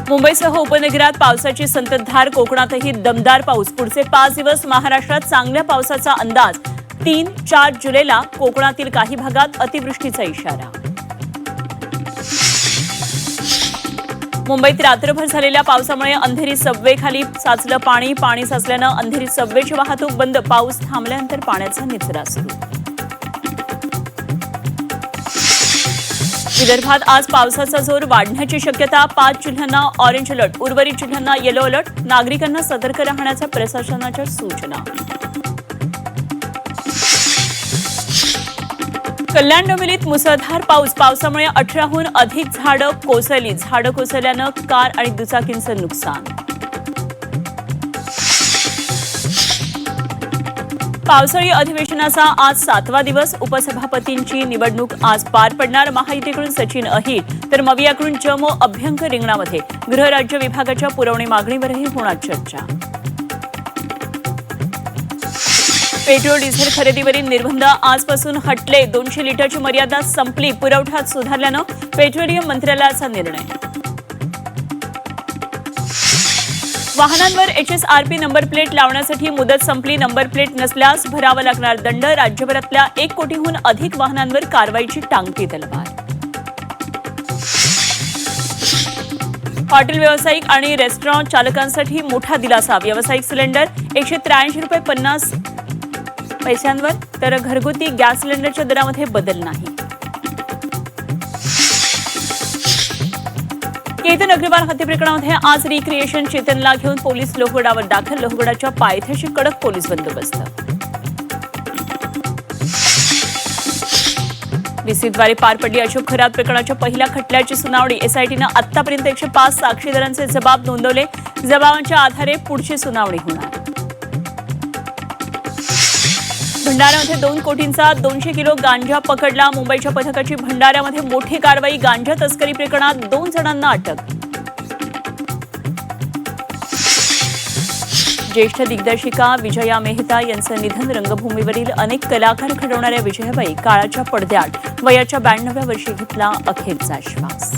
मुंबईसह उपनगरात पावसाची संततधार, कोकणातही दमदार पाऊस। पुढचे 5 दिवस महाराष्ट्रात चांगल्या पावसाचा अंदाज। 3-4 जुलैला कोकणातील काही भागात अतिवृष्टीचा इशारा। मुंबईत रात्रभर झालेल्या पावसामुळे अंधेरी सबवे खाली साचलं पाणी। पाणी साचल्यानं अंधेरी सबवेची वाहतूक बंद। पाऊस थांबल्यानंतर पाण्याचा निचरा सुरू। विदर्भात आज पावसाचा जोर वाढण्याची शक्यता। 5 जिल्ह्यांना ऑरेंज अलर्ट, उर्वरित जिल्ह्यांना येलो अलर्ट। नागरिकांना सतर्क राहण्याच्या प्रशासनाच्या सूचना। कल्याण डोंबिवलीत मुसळधार पाऊस। पावसामुळे 18हून अधिक झाडं कोसळली। झाडं कोसळल्यानं कार आणि दुचाकींचं नुकसान। पावसाळी अधिवेशनाचा आज 7वा दिवस। उपसभापतींची निवडणूक आज पार पडणार। महायुतीकडून सचिन अहिर तर मवियाकडून जमो अभ्यंकर रिंगणामध्ये। गृहराज्य विभागाच्या पुरवणी मागणीवरही होणार चर्चा। पेट्रोल डिझेल खरेदीवरील निर्बंध आजपासून हटले। 200 लिटरची मर्यादा संपली। पुरवठ्यात सुधारल्यानं पेट्रोलियम मंत्रालयाचा निर्णय। वाहनांवर HSRP नंबर प्लेट लावण्यासाठी मुदत संपली। नंबर प्लेट नसल्यास भरावा लागणार दंड। राज्यभरातल्या 1 कोटीहून अधिक वाहनांवर कारवाईची टांगती तलवार। हॉटेल व्यावसायिक आणि रेस्टॉरंट चालकांसाठी मोठा दिलासा। व्यावसायिक सिलेंडर 183 रुपये 50 पैशांवर, तर घरगुती गॅस सिलेंडरच्या दरामध्ये बदल नाही। केतन अग्रवाल हत्या प्रकरणामध्ये आज रिक्रिएशन। चेतनला घेऊन पोलीस लोहगडावर दाखल। लोहगडाच्या पायथ्याशी कडक पोलीस बंदोबस्त। डीसीद्वारे पार पडली अशोक खरात प्रकरणाच्या पहिल्या खटल्याची सुनावणी। एसआयटीनं आतापर्यंत 105 साक्षीदारांचे जबाब नोंदवले। जबाबांच्या आधारे पुढची सुनावणी होणार। भंडाऱ्यामध्ये 2 कोटींचा 200 किलो गांजा पकडला। मुंबईच्या पथकाची भंडाऱ्यामध्ये मोठी कारवाई। गांजा तस्करी प्रकरणात 2 जणांना अटक। ज्येष्ठ दिग्दर्शिका विजया मेहता यांचं निधन। रंगभूमीवरील अनेक कलाकार घडवणाऱ्या विजयाबाई काळाच्या पडद्याआड वयाच्या 92व्या वर्षी घेतला अखेरचा श्वास।